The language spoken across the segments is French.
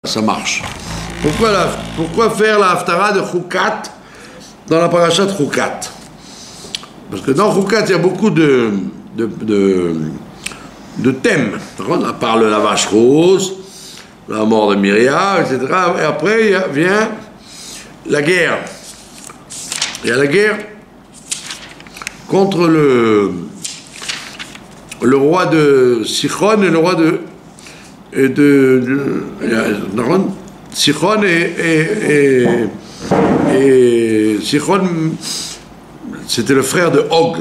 Ça marche. Pourquoi faire la Haftara de Chukat dans la paracha de Chukat? Parce que dans Chukat, il y a beaucoup de thèmes. À part le lavage rose, la mort de Myriam, etc. Et après, vient la guerre. Il y a la guerre contre le roi de Sichon et le roi de Sichon et Sichon, c'était le frère de Og.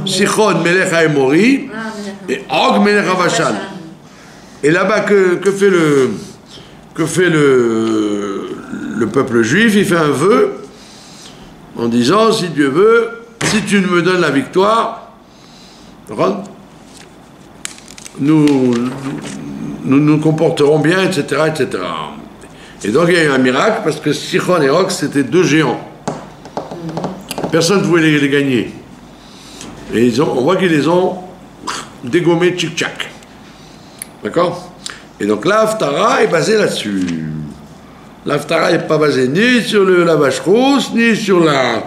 Sichon Melech Haemori et Og Melech Havashan. Et là-bas, que fait le peuple juif? Il fait un vœu en disant, si Dieu veut, si tu me donnes la victoire, nous comporterons bien, etc., etc. Et donc il y a eu un miracle, parce que Sichon et Og, c'était deux géants. Personne ne pouvait les gagner. Et on voit qu'ils les ont dégommés tchic-tchac. D'accord? Et donc l'Haftara est basée là-dessus. L'Haftara n'est pas basée ni sur le lavage rose, ni sur la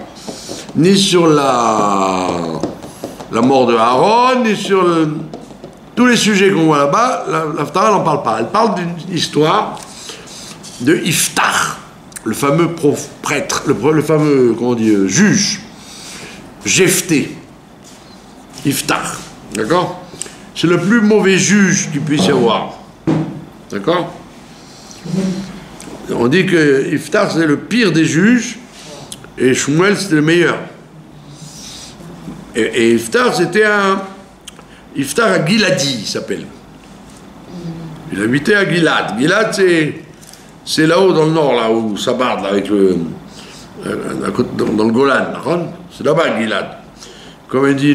mort de Aaron, ni sur tous les sujets qu'on voit là-bas. L'Haftara n'en parle pas. Elle parle d'une histoire de Iftach, le fameux prêtre, le fameux, comment on dit, juge, Jephthé. Iftach, d'accord? C'est le plus mauvais juge qu'il puisse y avoir. D'accord? On dit que Iftach, c'est le pire des juges, et Shmuel, c'était le meilleur. Et Iftach, c'était Iftach à Giladi, il s'appelle. Il habitait à Gilad. Gilad, c'est là-haut dans le nord, là où ça barde, là, avec dans le Golan. C'est là-bas, Gilad. Comme elle dit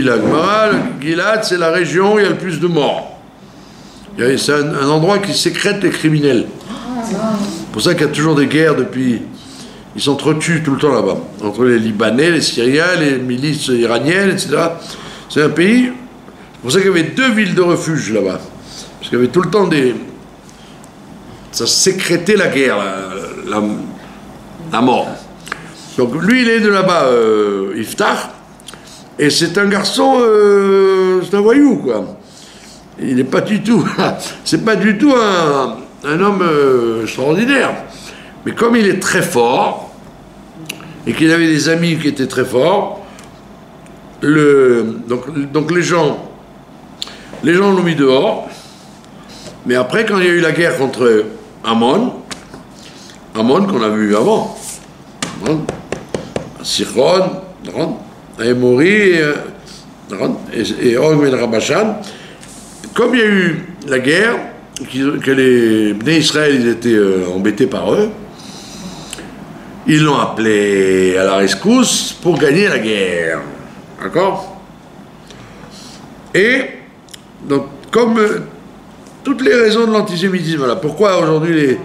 la Gemara, Gilad, c'est la région où il y a le plus de morts. C'est un endroit qui sécrète les criminels. C'est pour ça qu'il y a toujours des guerres depuis. Ils s'entretuent tout le temps là-bas, entre les Libanais, les Syriens, les milices iraniennes, etc. C'est un pays. C'est pour ça qu'il y avait deux villes de refuge là-bas. Parce qu'il y avait tout le temps ça sécrétait la guerre, la mort. Donc lui, il est de là-bas, Iftach, et c'est un garçon, c'est un voyou, quoi. Il n'est pas du tout, c'est pas du tout un homme extraordinaire. Mais comme il est très fort, et qu'il avait des amis qui étaient très forts, donc les gens l'ont mis dehors. Mais après, quand il y a eu la guerre contre Amon qu'on a vu avant, Sichon, Haemori et Og Melech Havashan, comme il y a eu la guerre, que les Bnei Israël ils étaient embêtés par eux, ils l'ont appelé à la rescousse pour gagner la guerre. D'accord? Et donc, comme toutes les raisons de l'antisémitisme, voilà. Pourquoi aujourd'hui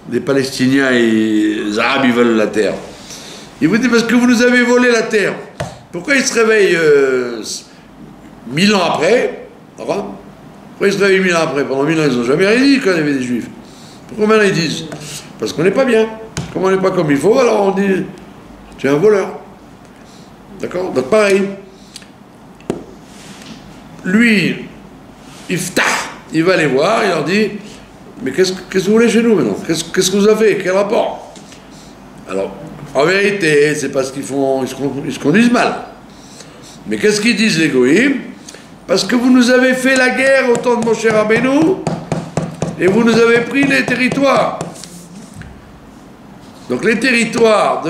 les Palestiniens et les Arabes ils veulent la terre? Ils vous disent parce que vous nous avez volé la terre. Pourquoi ils se réveillent 1000 ans après? Pourquoi ils se réveillent 1000 ans après? Pendant 1000 ans, ils n'ont jamais rien dit quand il y avait des Juifs. Pourquoi maintenant ils disent? Parce qu'on n'est pas bien. Comme on n'est pas comme il faut, alors on dit tu es un voleur. D'accord? Donc pareil. Lui, Iftach, il va les voir, il leur dit mais qu'est-ce que vous voulez chez nous maintenant? Qu'est-ce que vous avez? Quel rapport? Alors, en vérité, c'est parce qu'ils se conduisent mal. Mais qu'est-ce qu'ils disent les goïms? Parce que vous nous avez fait la guerre au temps de Moshe Rabbeinu et vous nous avez pris les territoires. Donc les territoires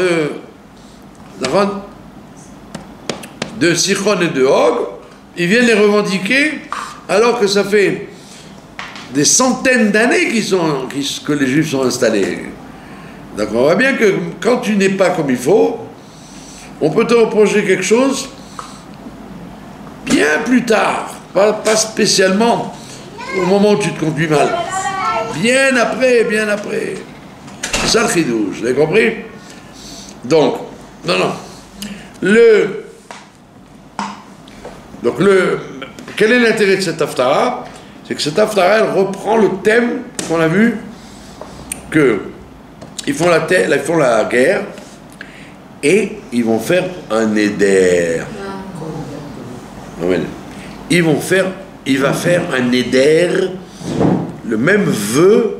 de Sichon et de Og, ils viennent les revendiquer alors que ça fait des centaines d'années que les Juifs sont installés. Donc on voit bien que quand tu n'es pas comme il faut, on peut te reprocher quelque chose bien plus tard, pas spécialement au moment où tu te conduis mal. Bien après. C'est ça le chidouche, vous avez compris? Donc, quel est l'intérêt de cette Haftara? c'est que cette Haftara, elle reprend le thème qu'on a vu, que ils font la guerre, et ils vont faire un éder. Il va faire un éder, le même vœu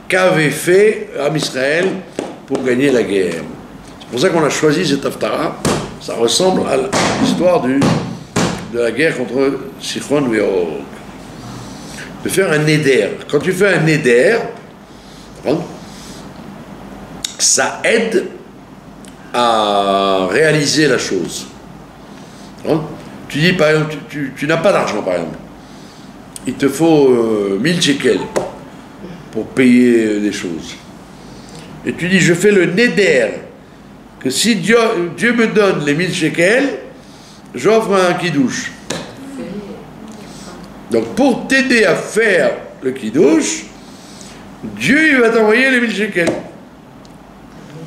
qu'avait fait Am Israël pour gagner la guerre. C'est pour ça qu'on a choisi cette Haftara. Ça ressemble à l'histoire de la guerre contre Sichon et Og. De faire un éder. Quand tu fais un éder, ça aide à réaliser la chose. Tu dis par exemple, tu n'as pas d'argent par exemple. Il te faut 1000 shekels pour payer des choses. Et tu dis, je fais le néder, que si Dieu me donne les 1000 shekels, j'offre un kidouche. Donc pour t'aider à faire le kidouche, Dieu il va t'envoyer les 1000 shekels.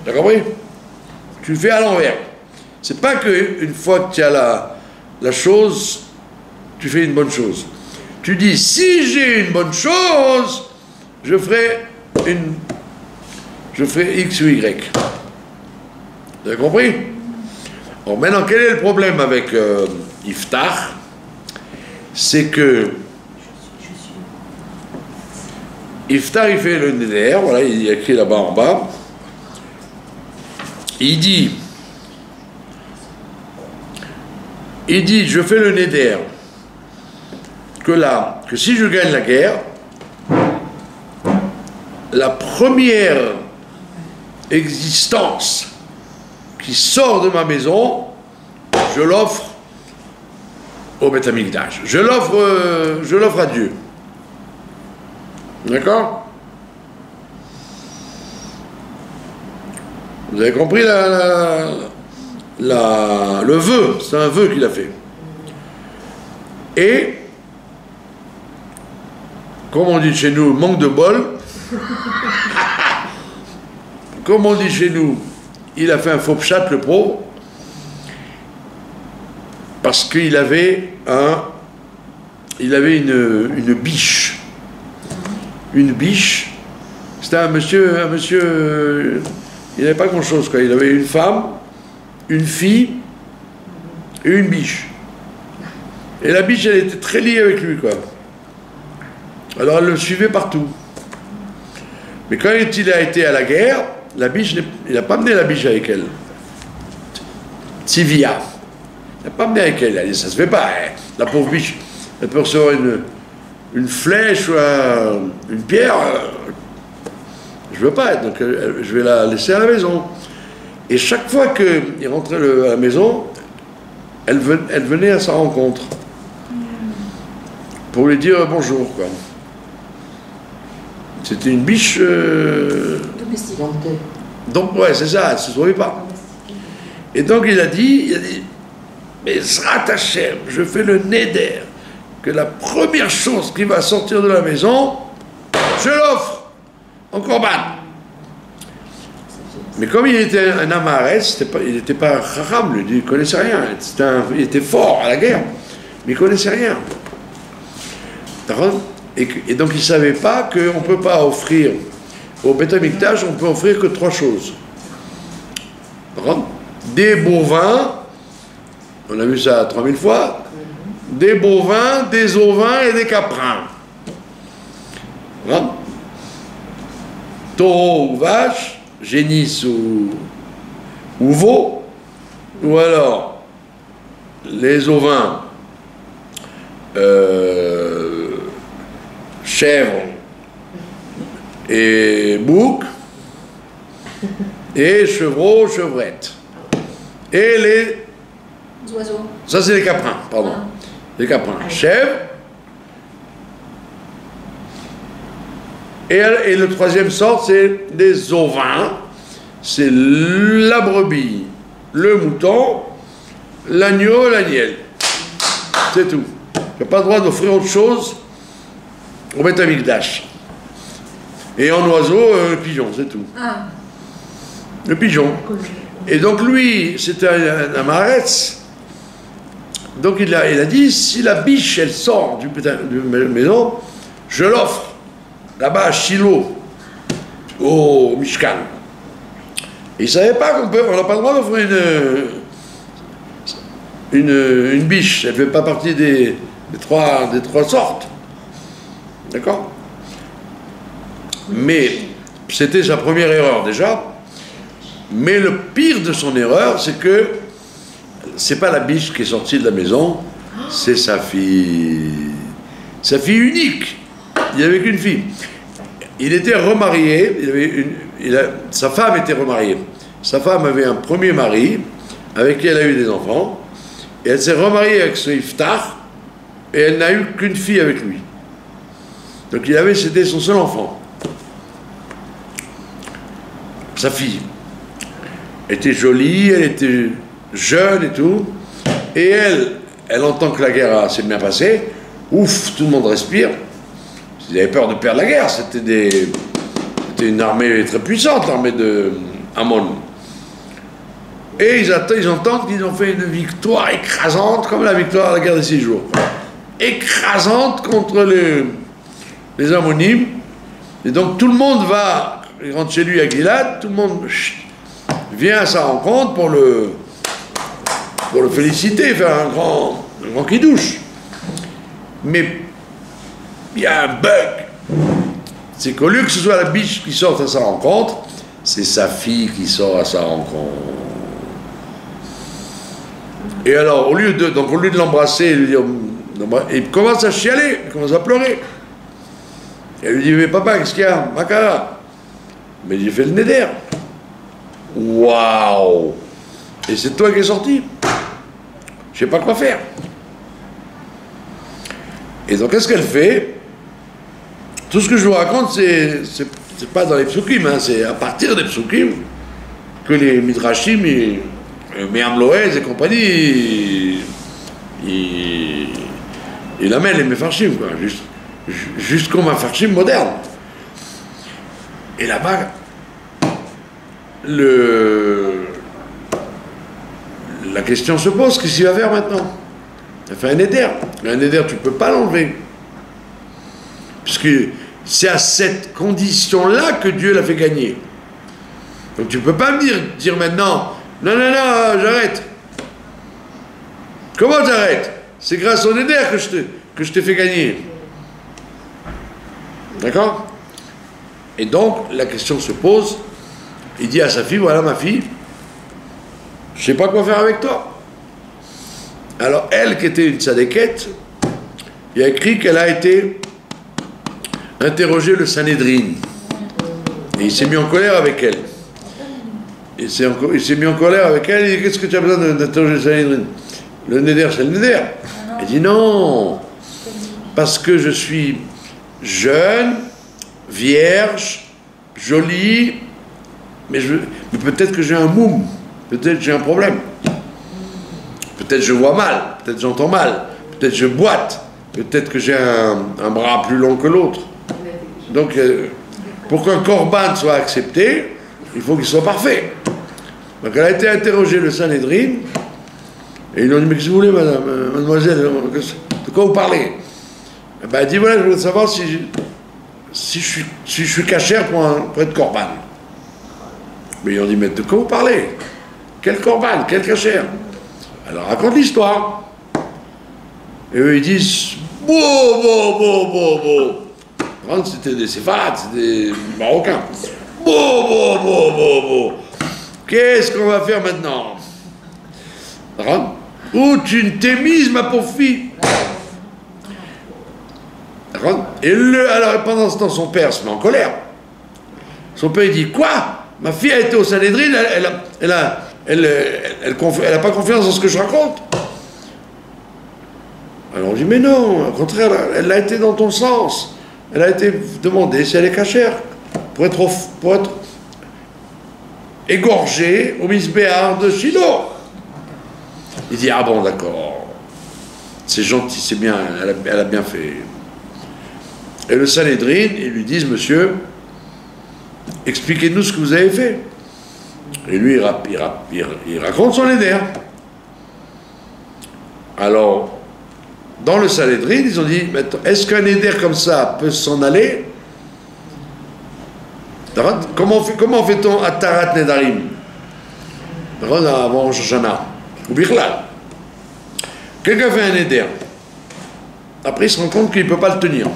T'as compris? Tu le fais à l'envers. C'est pas qu'une fois que tu as la chose, tu fais une bonne chose. Tu dis, si j'ai une bonne chose, je ferai X ou Y. Vous avez compris? Alors maintenant, quel est le problème avec Iftar? C'est que Iftar, il fait le néder, voilà, il y a écrit là-bas en bas. Il dit, je fais le néder, que si je gagne la guerre, la première existence qui sort de ma maison, je l'offre au Beth Amikdash. Je l'offre à Dieu. D'accord? Vous avez compris le vœu, c'est un vœu qu'il a fait. Et, comme on dit chez nous, manque de bol, comme on dit chez nous, il a fait un faux pchat, le pauvre, parce qu'il avait une biche. Une biche, c'était un monsieur, il n'avait pas grand-chose, quoi. Il avait une femme, une fille et une biche. Et la biche, elle était très liée avec lui, quoi. Alors elle le suivait partout. Mais quand il a été à la guerre, la biche, il n'a pas mené la biche avec elle. Tivia. Il n'a pas mené avec elle. Elle dit, ça se fait pas. Hein. La pauvre biche, elle peut recevoir une flèche ou une pierre. Je veux pas. Donc je vais la laisser à la maison. Et chaque fois qu'il rentrait à la maison, elle venait à sa rencontre. Pour lui dire bonjour, quoi. C'était une biche... domestique. Donc, ouais, c'est ça, elle ne se trouvait pas. Et donc, il a dit, mais Zrat Hashem, je fais le néder, que la première chose qui va sortir de la maison, je l'offre en korban. Mais comme il était un Amaretz, il n'était pas un Chacham, lui, il ne connaissait rien. Il était fort à la guerre, mais il ne connaissait rien. Et donc il ne savait pas qu'on ne peut pas offrir au Beth Amikdash, on peut offrir que 3 choses. Des bovins, on a vu ça 3000 fois, des bovins, des ovins et des caprins. Taureau ou vache, génisse ou veau, ou alors les ovins, chèvre et bouc, et chevreau, chevrette. Et les oiseaux. Ça, c'est les caprins, pardon. Ah. Les caprins. Chèvre. Et le troisième sort, c'est des ovins. C'est la brebis, le mouton, l'agneau, l'agnelle. C'est tout. Tu n'as pas le droit d'offrir autre chose au Beth Amikdash. Et en oiseau, le pigeon, c'est tout. Ah. Le pigeon. Et donc lui, c'était un Amaretz. Donc il a dit, si la biche, elle sort du maison, je l'offre là-bas à Shiloh, au Mishkan. Et il ne savait pas on n'a pas le droit d'offrir une biche. Elle ne fait pas partie des trois sortes. D'accord? Mais c'était sa première erreur déjà. Mais le pire de son erreur, c'est que c'est pas la biche qui est sortie de la maison, c'est sa fille. Sa fille unique. Il n'y avait qu'une fille. Il était remarié, sa femme était remariée. Sa femme avait un premier mari, avec qui elle a eu des enfants, et elle s'est remariée avec ce Iftar, et elle n'a eu qu'une fille avec lui. Donc c'était son seul enfant. Sa fille était jolie, elle était jeune et tout, et elle entend que la guerre s'est bien passée, ouf, tout le monde respire. Ils avaient peur de perdre la guerre, c'était une armée très puissante, l'armée de Ammon. Et ils entendent qu'ils ont fait une victoire écrasante, comme la victoire à la guerre des 6 jours. Écrasante contre les Ammonimes. Et donc tout le monde il rentre chez lui à Gilad, tout le monde vient à sa rencontre pour le féliciter, faire un grand kidouche. Mais il y a un bug. C'est qu'au lieu que ce soit la biche qui sorte à sa rencontre, c'est sa fille qui sort à sa rencontre. Et alors, au lieu de l'embrasser, il commence à chialer, il commence à pleurer. Et elle lui dit, mais papa, qu'est-ce qu'il y a, Makara? Mais j'ai fait le neder. Waouh! Et c'est toi qui es sorti. Je sais pas quoi faire. Et donc, qu'est-ce qu'elle fait? Tout ce que je vous raconte, c'est pas dans les psukim, hein, c'est à partir des psukim que les midrashim, Me'am Loez et compagnie, il amène les mefarshim, quoi, jusqu'au mefarshim moderne. Et là-bas, la question se pose, qu'est-ce qu'il va faire maintenant? Il fait un éder. Un éder, tu ne peux pas l'enlever. Puisque c'est à cette condition-là que Dieu l'a fait gagner. Donc tu ne peux pas me dire maintenant, non, j'arrête. Comment j'arrête? C'est grâce au éder que je t'ai fait gagner. D'accord? Et donc, la question se pose, il dit à sa fille, voilà ma fille, je ne sais pas quoi faire avec toi. Alors elle, qui était une tzadékette, il a écrit qu'elle a été interroger le Sanhédrin. Et il s'est mis en colère avec elle. Il s'est mis en colère avec elle, il dit, qu'est-ce que tu as besoin d'interroger le Sanhédrin? Le neder, c'est le neder. Elle dit, non, parce que je suis jeune, vierge, jolie, mais peut-être que j'ai un moum, peut-être que j'ai un problème. Peut-être je vois mal, peut-être j'entends mal, peut-être je boite, peut-être que j'ai un bras plus long que l'autre. Donc, pour qu'un korban soit accepté, il faut qu'il soit parfait. Donc, elle a été interrogée le Sanhédrin, et ils lui ont dit, mais qu'est-ce que vous voulez, mademoiselle, de quoi vous parlez? Et ben, elle dit, voilà, je voulais savoir si je suis cachère pour être korban. Mais ils ont dit, mais de quoi vous parlez? Quel korban? Quel cachère? Alors, raconte l'histoire. Et eux, ils disent, bon. C'était des séfarades, c'était des Marocains. Bon. Qu'est-ce qu'on va faire maintenant? Où tu t'es mise, ma pauvre fille? Et alors, pendant ce temps, son père se met en colère. Son père, il dit, quoi? Ma fille a été au Sanhédrin, elle n'a pas confiance dans ce que je raconte. Alors on dit, mais non, au contraire, elle a été dans ton sens. Elle a été demandée si elle est cachère pour être égorgée au misbéar de Shiloh. Il dit, ah bon, d'accord, c'est gentil, c'est bien, elle a bien fait. Et le Sanhédrin, ils lui disent, monsieur, expliquez-nous ce que vous avez fait. Et lui, il raconte son éder. Alors, dans le Sanhédrin, ils ont dit, est-ce qu'un éder comme ça peut s'en aller? Comment fait-on Atarat Nedarim avant Rosh Hashanah ou Birlal? Quelqu'un fait un éder. Après, il se rend compte qu'il ne peut pas le tenir.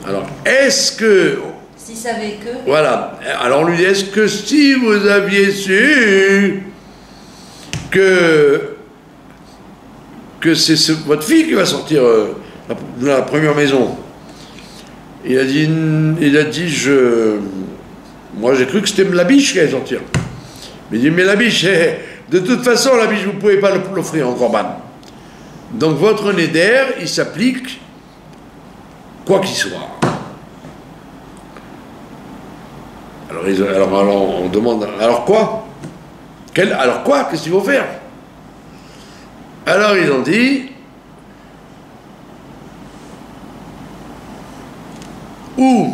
Alors, est-ce que... S'il savait que... Voilà. Alors, on lui dit, est-ce que si vous aviez su que c'est votre fille qui va sortir de la première maison? Il a dit, moi j'ai cru que c'était la biche qui allait sortir. Mais il dit, mais la biche, de toute façon, la biche, vous ne pouvez pas l'offrir en corban. Donc votre néder, il s'applique quoi qu'il soit. Alors on demande, alors quoi? Alors quoi? Qu'est-ce qu'il faut faire? Alors ils ont dit, ou,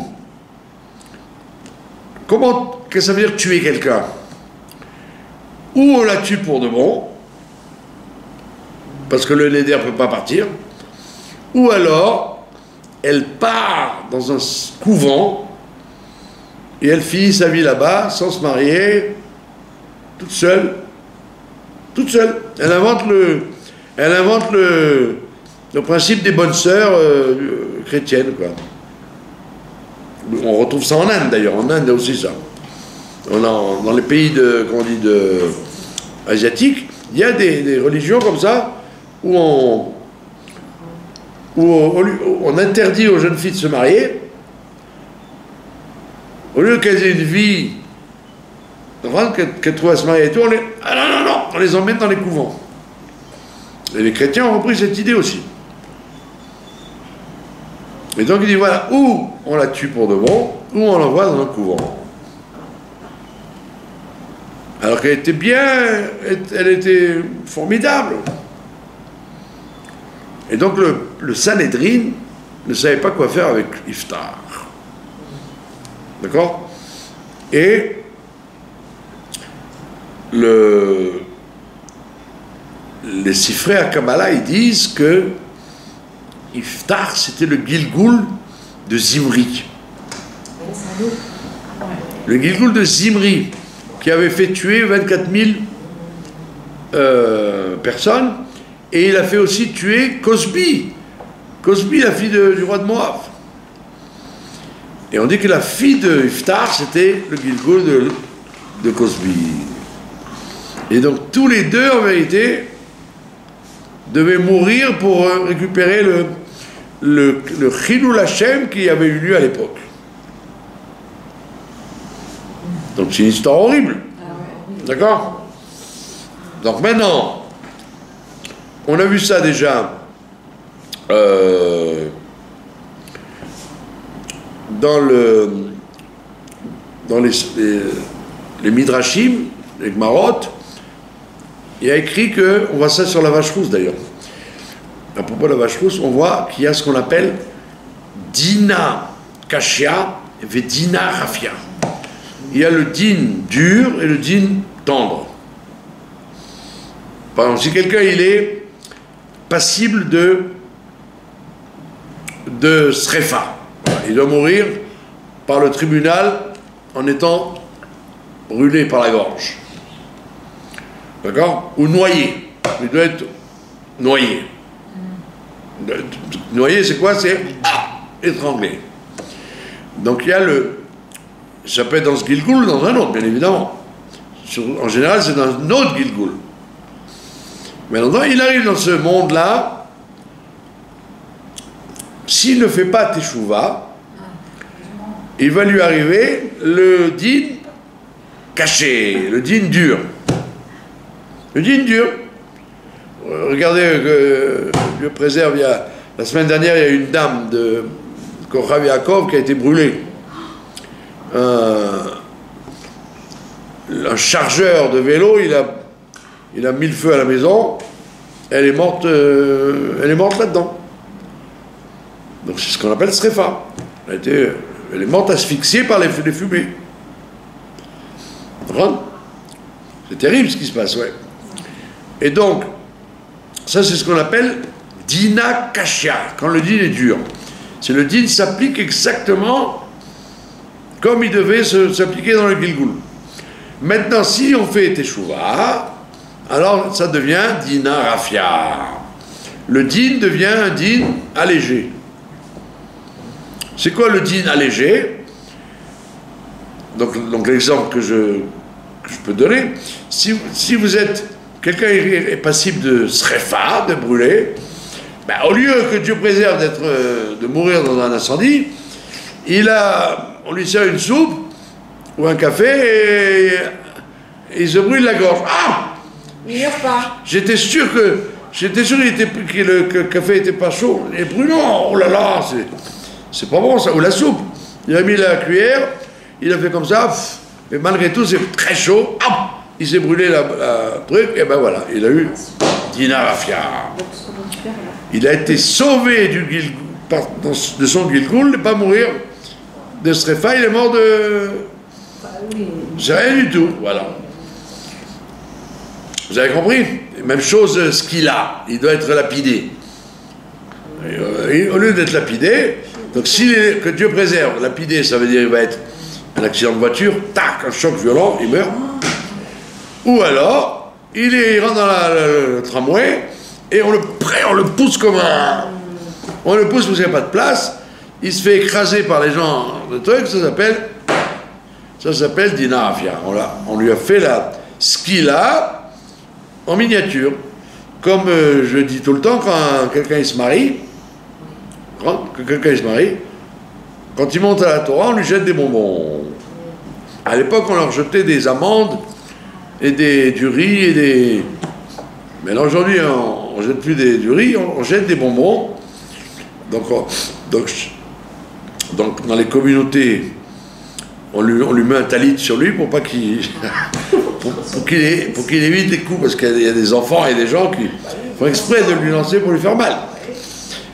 qu'est-ce que ça veut dire tuer quelqu'un? Ou on la tue pour de bon, parce que le néder ne peut pas partir, ou alors elle part dans un couvent et elle finit sa vie là-bas sans se marier, toute seule. Elle invente le principe des bonnes sœurs chrétiennes, quoi. On retrouve ça en Inde d'ailleurs, en Inde il y a aussi ça. Dans les pays asiatiques, il y a des religions comme ça où on interdit aux jeunes filles de se marier. Au lieu qu'elles aient une vie, qu'elles trouvent à se marier et tout, on les emmène dans les couvents. Et les chrétiens ont repris cette idée aussi. Et donc il dit voilà, ou on la tue pour de bon, ou on l'envoie dans un couvent. Alors qu'elle était bien, elle était formidable. Et donc le Sanhédrin ne savait pas quoi faire avec Iftar. D'accord? Et les Sifrei à Kabbalah, ils disent que Iftar, c'était le Gilgoul de Zimri. Le Gilgoul de Zimri, qui avait fait tuer 24 000 personnes, et il a fait aussi tuer Cosbi, la fille du roi de Moab. Et on dit que la fille de Iftar, c'était le Gilgoul de Cosbi. Et donc tous les deux, en vérité, devaient mourir pour récupérer le Chilul Hashem qui avait eu lieu à l'époque. Donc c'est une histoire horrible. D'accord? Donc maintenant, on a vu ça déjà dans les Midrashim, les Gmarot. Il y a écrit que, on voit ça sur la vache rousse d'ailleurs. À propos de la vache rousse, on voit qu'il y a ce qu'on appelle Dina Kashia et Dina Rafia. Il y a le din dur et le din tendre. Par exemple, si quelqu'un il est passible de srefa, il doit mourir par le tribunal en étant brûlé par la gorge. D'accord? Ou noyé. Il doit être noyé. Noyé, c'est quoi? C'est étranglé. Donc il y a ça peut être dans ce Gilgoul ou dans un autre, bien évidemment. En général, c'est dans un autre Gilgoul. Mais maintenant, il arrive dans ce monde-là, s'il ne fait pas Teshuvah, il va lui arriver le din caché, le din dur. Le din dur. Regardez, Dieu préserve, la semaine dernière, il y a une dame de Kochav Yaakov qui a été brûlée. Un chargeur de vélo, il a mis le feu à la maison, elle est morte là-dedans. Donc c'est ce qu'on appelle srefa. Elle est morte asphyxiée par les fumées. C'est terrible ce qui se passe, ouais. Et donc, Ça, c'est ce qu'on appelle dina kashya, quand le din est dur. C'est le din s'applique exactement comme il devait s'appliquer dans le Gilgul. Maintenant, si on fait Teshuvah, alors ça devient dina rafia. Le din devient un din allégé. C'est quoi le din allégé? Donc l'exemple que je peux donner, si vous êtes, quelqu'un est passible de srefa, de brûler, ben, au lieu que Dieu préserve de mourir dans un incendie, on lui sert une soupe ou un café et il se brûle la gorge. Ah! Il meurt pas. J'étais sûr que le café n'était pas chaud. Et brûlant, oh là là, c'est pas bon ça. Ou la soupe. Il a mis la cuillère, il a fait comme ça, mais malgré tout, c'est très chaud. Ah, il s'est brûlé la truc, et ben voilà, il a eu dina rafia. Il a été sauvé de son Gilgul, il n'est pas mourir de Srefa, il est mort de. C'est rien du tout, voilà. Vous avez compris? Même chose, ce qu'il a, il doit être lapidé. Et, au lieu d'être lapidé, donc que Dieu préserve, lapidé, ça veut dire qu'il va être un accident de voiture, tac, un choc violent, il meurt. Ou alors, il rentre dans le tramway et on le pousse comme un. On le pousse, vous n'avez pas de place, il se fait écraser par les gens de truc, ça s'appelle dina rafia. On lui a fait ce qu'il a en miniature. Comme je dis tout le temps, quand quelqu'un se marie, quand il monte à la Torah, on lui jette des bonbons. À l'époque, on leur jetait des amandes et du riz mais là, aujourd'hui, on ne jette plus du riz, on jette des bonbons. Donc, dans les communautés, on lui met un talit sur lui pour pas qu'il pour qu'il évite les coups, parce qu'il y a des enfants et des gens qui font exprès de lui lancer pour lui faire mal.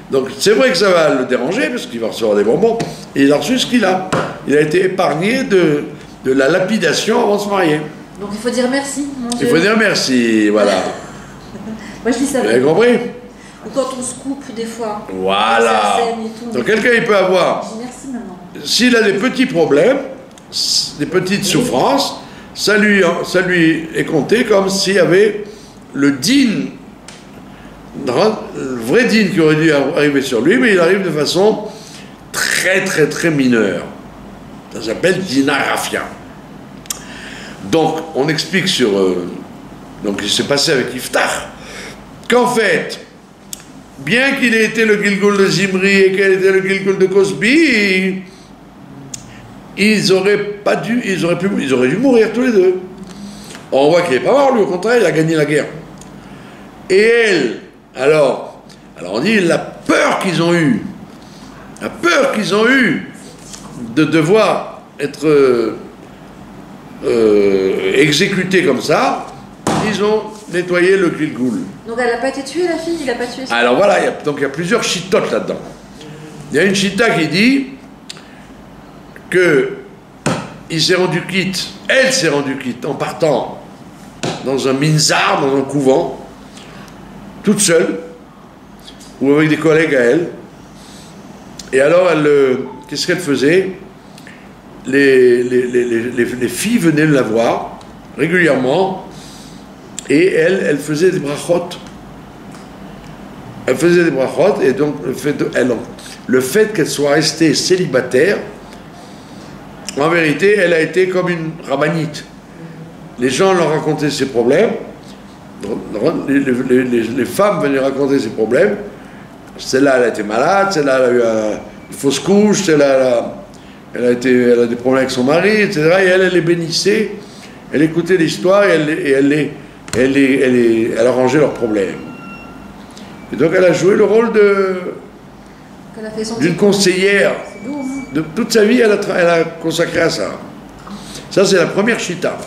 Donc c'est vrai que ça va le déranger parce qu'il va recevoir des bonbons, et il a reçu ce qu'il a. Il a été épargné de la lapidation avant de se marier. Donc il faut dire merci, mon Dieu. Il faut dire merci, voilà. Moi je dis ça. Vous avez compris? Ou quand on se coupe des fois. Voilà. Donc quelqu'un il peut avoir, je dis merci maman. S'il a des petits problèmes, des petites souffrances, ça lui est compté comme s'il y avait le din, le vrai din qui aurait dû arriver sur lui, mais il arrive de façon très très très mineure. Ça s'appelle dina rafia. Donc on explique donc il s'est passé avec Iftach, qu'en fait, bien qu'il ait été le Gilgul de Zimri et qu'il ait été le Gilgul de Cosbi, ils auraient dû mourir tous les deux. On voit qu'il n'est pas mort, lui, au contraire, il a gagné la guerre. Et elle, alors on dit la peur qu'ils ont eue de devoir être exécutés comme ça, ils ont nettoyé le Gilgul. Donc elle n'a pas été tuée, la fille? Il n'a pas tué ça? Alors voilà, il y a plusieurs chitotes là-dedans. Il y a une chita qui dit que elle s'est rendue quitte en partant dans un minzar, dans un couvent, toute seule, ou avec des collègues à elle. Et alors, qu'est-ce qu'elle faisait? Les filles venaient la voir régulièrement, et elle faisait des brachot. Elle faisait des brachot, et donc le fait qu'elle soit restée célibataire, en vérité, elle a été comme une rabbinite. Les gens leur racontaient ses problèmes, les femmes venaient raconter ses problèmes. Celle-là, elle a été malade, celle-là, elle a eu une fausse couche, celle-là, elle a des problèmes avec son mari, etc. Et elle les bénissait, elle écoutait l'histoire et elle arrangeait leurs problèmes. Et donc elle a joué le rôle d'une conseillère. De toute sa vie, elle a consacré à ça. Ça, c'est la première chita.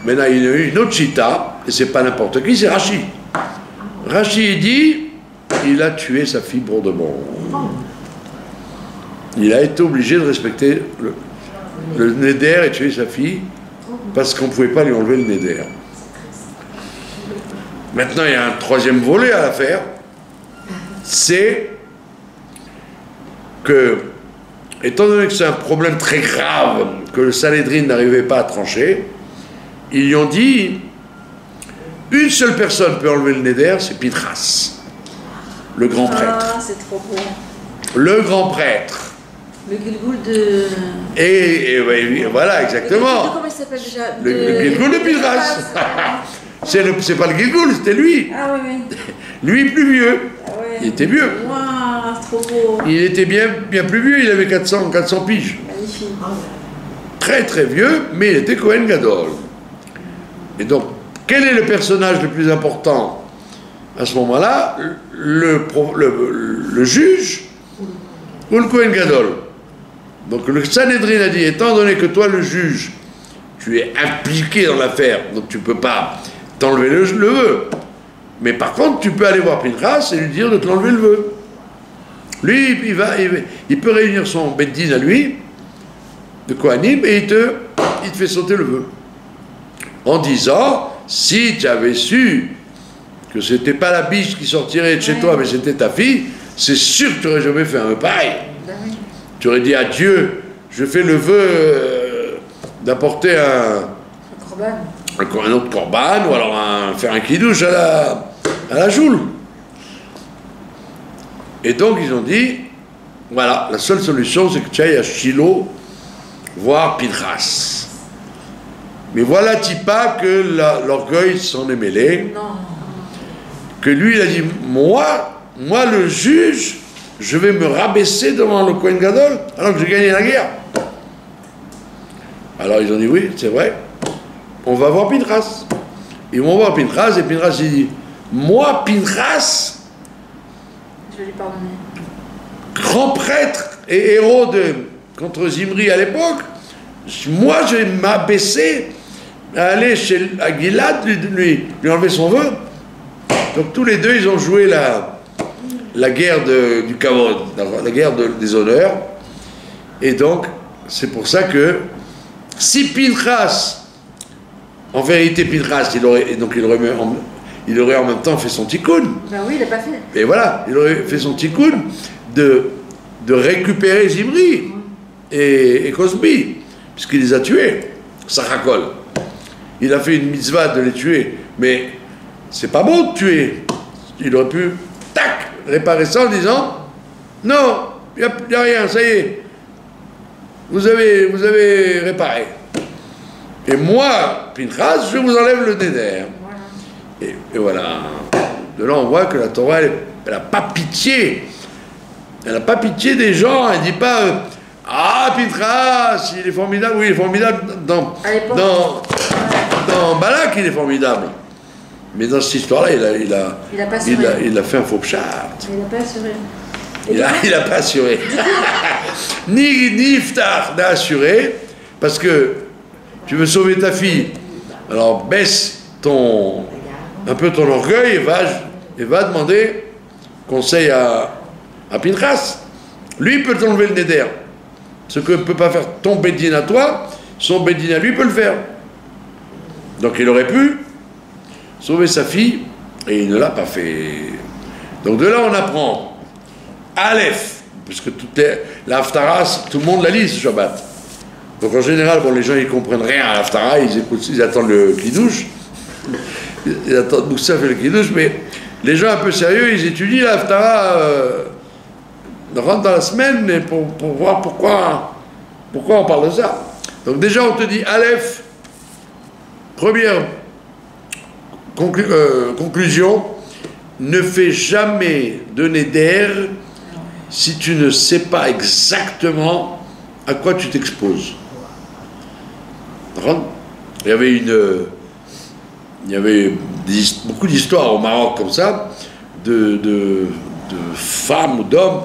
Maintenant, il y a eu une autre chita, et c'est pas n'importe qui, c'est Rashi. Rashi dit, il a tué sa fille pour de bon. Il a été obligé de respecter le neder et tuer sa fille, parce qu'on ne pouvait pas lui enlever le neder. Maintenant, il y a un troisième volet à l'affaire, c'est que, étant donné que c'est un problème très grave que le Sanhédrin n'arrivait pas à trancher, ils lui ont dit, une seule personne peut enlever le Néder, c'est Pinchas, le grand prêtre. Ah, c'est trop beau. Le grand prêtre. Le Gilgoul de... Et voilà, exactement. Comment il s'appelle déjà? Le Gilgoul de Pinchas. C'est pas le Gilgoul, c'était lui. Ah oui, oui. Lui, plus vieux. Ah ouais. Il était vieux. Waouh, trop beau. Il était bien plus vieux, il avait 400 piges. Magnifique. Très très vieux, mais il était Kohen Gadol. Et donc, quel est le personnage le plus important à ce moment-là? Le juge ou le Kohen Gadol? Donc le Sanhédrin a dit, étant donné que toi, le juge, tu es impliqué dans l'affaire, donc tu ne peux pas t'enlever le vœu. Mais par contre, tu peux aller voir Pinchas et lui dire de te l'enlever le vœu. Lui, il peut réunir son beddin à lui, de Kohanim, et il te fait sauter le vœu. En disant, si tu avais su que c'était pas la biche qui sortirait de chez toi, mais c'était ta fille, c'est sûr que tu n'aurais jamais fait un vœu pareil. Tu aurais dit à Dieu, je fais le vœu d'apporter un autre korban, ou alors faire un kidouche à la joule. Et donc ils ont dit, voilà, la seule solution c'est que tu ailles à Shiloh voir Pinchas. Mais voilà pas que l'orgueil s'en est mêlé. Non. Que lui il a dit, moi le juge, je vais me rabaisser devant le Kohen Gadol alors que j'ai gagné la guerre. Alors ils ont dit oui, c'est vrai, on va voir Pinchas. Ils vont voir Pinchas et Pinchas il dit, moi Pinchas, je vais lui pardonner. Grand prêtre et héros contre Zimri à l'époque, moi je vais m'abaisser à aller à Gilad lui enlever son vœu. Donc tous les deux ils ont joué la guerre du kavod, la guerre des honneurs. Et donc, c'est pour ça que si Pinchas, en vérité Pinchas, il aurait en même temps fait son tikkun. Ben oui, il n'a pas fait. Et voilà, il aurait fait son tikkun de récupérer Zimri et Cosbi, puisqu'il les a tués, Sachakol. Il a fait une mitzvah de les tuer, mais c'est pas bon de tuer. Il aurait pu, tac, réparer ça en disant, non, il n'y a rien, ça y est, vous avez réparé. Et moi, Pinchas, je vous enlève le néder. Voilà. Et voilà. De là, on voit que la Torah, elle n'a pas pitié. Elle n'a pas pitié des gens. Elle ne dit pas, ah, Pinchas, il est formidable. Oui, il est formidable dans Balak, il est formidable. Mais dans cette histoire-là, il a fait un faux pchat. Il n'a pas assuré. Il n'a pas assuré. ni Iftar n'a assuré, parce que tu veux sauver ta fille. Alors baisse un peu ton orgueil et va demander conseil à Pinchas. Lui, il peut t'enlever le néder. Ce que ne peut pas faire ton beddin à toi, son beddin à lui peut le faire. Donc il aurait pu sauver sa fille, et il ne l'a pas fait. Donc de là, on apprend Aleph, puisque l'Haftarah, tout le monde la lit ce Shabbat. Donc en général, les gens ils comprennent rien à l'Haftarah, ils attendent le kidouche, ils attendent Moussaf et le kidouche, mais les gens un peu sérieux, ils étudient l'Haftarah, rentrent dans la semaine pour voir pourquoi on parle de ça. Donc déjà, on te dit Aleph, première conclusion, ne fais jamais de néder si tu ne sais pas exactement à quoi tu t'exposes. Il y avait beaucoup d'histoires au Maroc comme ça, de femmes ou d'hommes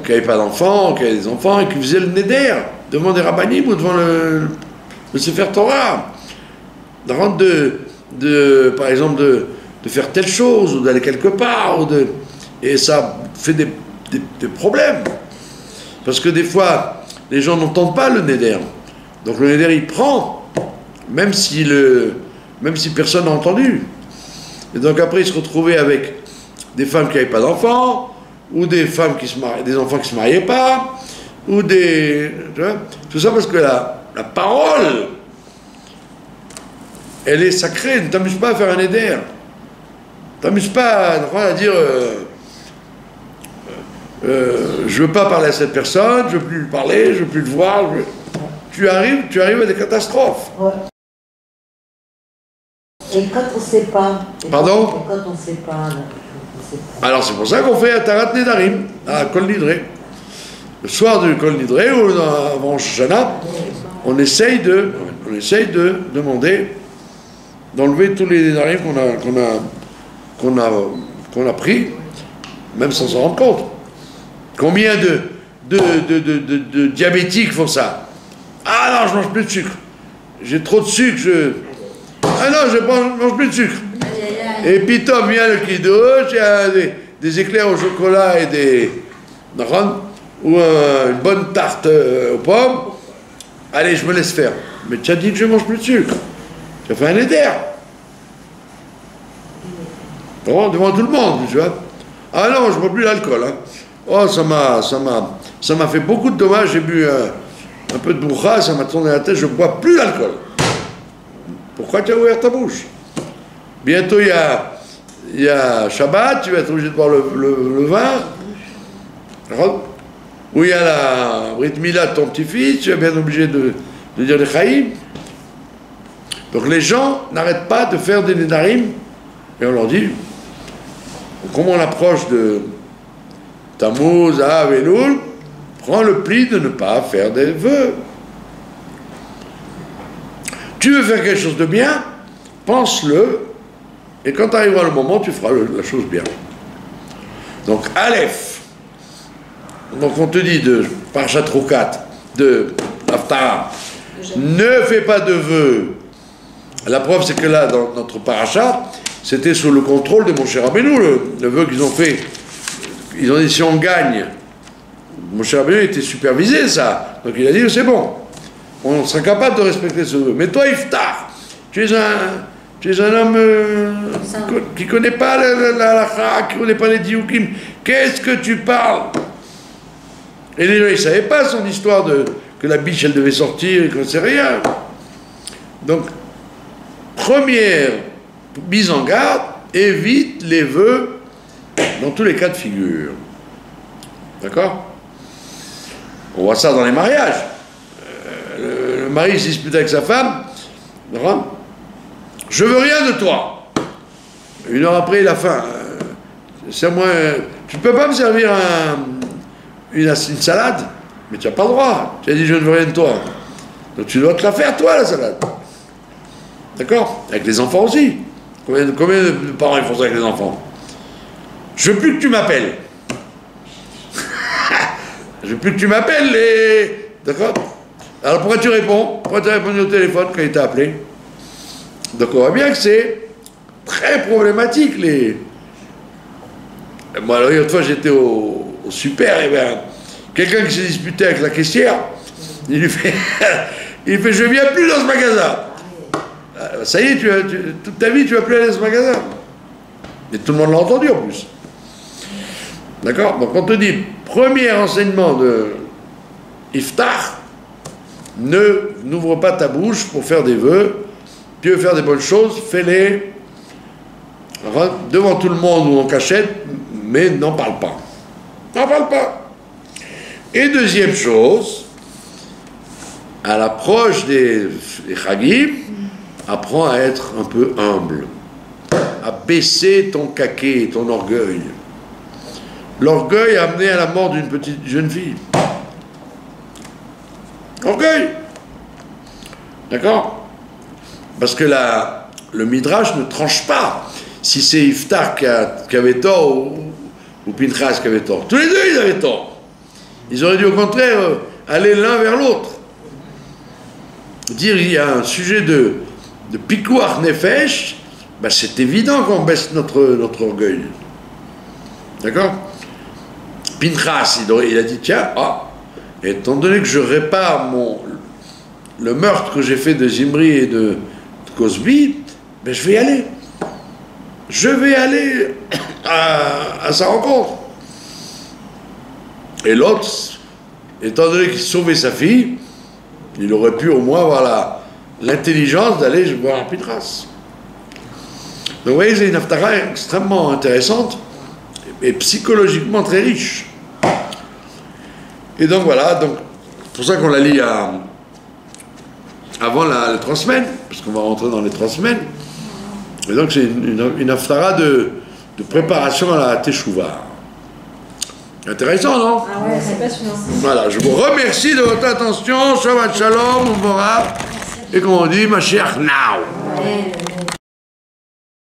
qui n'avaient pas d'enfants, qui avaient des enfants et qui faisaient le néder devant des rabbinim ou devant le Sefer Torah. Par exemple, de faire telle chose, ou d'aller quelque part, et ça fait des problèmes. Parce que des fois, les gens n'entendent pas le néder. Donc le néder, il prend, même si personne n'a entendu. Et donc après, il se retrouvait avec des femmes qui n'avaient pas d'enfants, ou des femmes qui se mariaient, des enfants qui ne se mariaient pas, ou des... Tu vois, tout ça parce que la parole, elle est sacrée. Ne t'amuse pas à faire un éder. Ne t'amuse pas à dire je ne veux pas parler à cette personne, je ne veux plus lui parler, je ne veux plus le voir. Tu arrives à des catastrophes. Ouais. Et quand on ne sait pas. Pardon? Quand on ne sait pas. Alors c'est pour ça qu'on fait Atarat Nedarim à Kol Nidre. Le soir du Kol Nidre ou avant Shoshana, on essaye de demander d'enlever tous les Nedarim qu'on a pris, même sans s'en rendre compte. Combien de diabétiques font ça? Ah non, je mange plus de sucre. J'ai trop de sucre. Ah non, je mange plus de sucre. Et puis Tom vient le kiddush, il y a des éclairs au chocolat et ou une bonne tarte aux pommes. Allez, je me laisse faire. Mais tu as dit que je mange plus de sucre. Tu as fait un éder. Bon, devant tout le monde, tu vois. Ah non, je ne bois plus l'alcool. Hein. Oh, ça m'a fait beaucoup de dommages. J'ai bu un peu de broucha, ça m'a tourné la tête. Je ne bois plus d'alcool. Pourquoi tu as ouvert ta bouche? Bientôt, il y a Shabbat, tu vas être obligé de boire le vin. Ou il y a la Brit Mila de ton petit-fils, tu vas bien obligé de dire les Chaïm. Donc les gens n'arrêtent pas de faire des Nedarim. Et on leur dit, comment on approche de Tammuz, Av, Elul, prends le pli de ne pas faire des vœux. Tu veux faire quelque chose de bien, pense-le, et quand arrivera le moment, tu feras la chose bien. Donc, Aleph. Donc, on te dit de Parashat Rukat, de Haftarah, ne fais pas de vœux. La preuve, c'est que là, dans notre parachat, c'était sous le contrôle de Moshe Rabbeinu, le vœu qu'ils ont fait. Ils ont dit, si on gagne, Moshe Rabbeinu était supervisé, ça. Donc, il a dit, c'est bon. On sera capable de respecter ce vœu. Mais toi, Iftar, tu es un homme qui ne connaît pas la halakha, qui ne connaît pas les dioukim. Qu'est-ce que tu parles? Et les gens, ils ne savaient pas son histoire que la biche, elle devait sortir et qu'on ne sait rien. Donc, première mise en garde, évite les vœux dans tous les cas de figure. D'accord? On voit ça dans les mariages. Le mari se dispute avec sa femme. Je veux rien de toi. Une heure après, il a faim. Tu ne peux pas me servir une salade, mais tu n'as pas le droit. Tu as dit je ne veux rien de toi. Donc tu dois te la faire toi, la salade. D'accord? Avec les enfants aussi. Combien de parents ils font ça avec les enfants? Je veux plus que tu m'appelles. Je veux plus que tu m'appelles. D'accord? Alors pourquoi tu réponds? Pourquoi tu as répondu au téléphone quand il t'a appelé? Donc on voit bien que c'est très problématique. Moi, alors, une fois j'étais au super, et bien quelqu'un qui s'est disputé avec la caissière, il lui fait je viens plus dans ce magasin. Ça y est, toute ta vie tu vas plus aller dans ce magasin. Et tout le monde l'a entendu en plus. D'accord? Donc on te dit, premier enseignement de Iftar, n'ouvre pas ta bouche pour faire des vœux. Tu veux faire des bonnes choses, fais-les devant tout le monde ou en cachette, mais n'en parle pas. N'en parle pas. Et deuxième chose, à l'approche des Chagim, apprends à être un peu humble, à baisser ton caquet, ton orgueil. L'orgueil a amené à la mort d'une petite jeune fille. Orgueil. D'accord? Parce que le Midrash ne tranche pas si c'est Iftar qui avait tort ou Pinchas qui avait tort. Tous les deux, ils avaient tort. Ils auraient dû au contraire aller l'un vers l'autre. Dire il y a un sujet de Pikuach Nefesh, ben c'est évident qu'on baisse notre orgueil. D'accord? Pinchas, il a dit tiens, étant donné que je répare le meurtre que j'ai fait de Zimri et de Cosby, ben je vais y aller. je vais aller à sa rencontre. Et l'autre, étant donné qu'il sauvait sa fille, il aurait pu au moins avoir l'intelligence d'aller voir Pinchas. Donc vous voyez, c'est une haftara extrêmement intéressante et psychologiquement très riche. Et donc voilà, donc c'est pour ça qu'on la lit avant les 3 semaines, parce qu'on va rentrer dans les 3 semaines. Et donc c'est une haftara de préparation à la Teshuvah. Intéressant, non? Ah ouais, c'est passionnant. Voilà, je vous remercie de votre attention. Shabbat Shalom, on verra. Et comme on dit, Mashiach now. Ouais.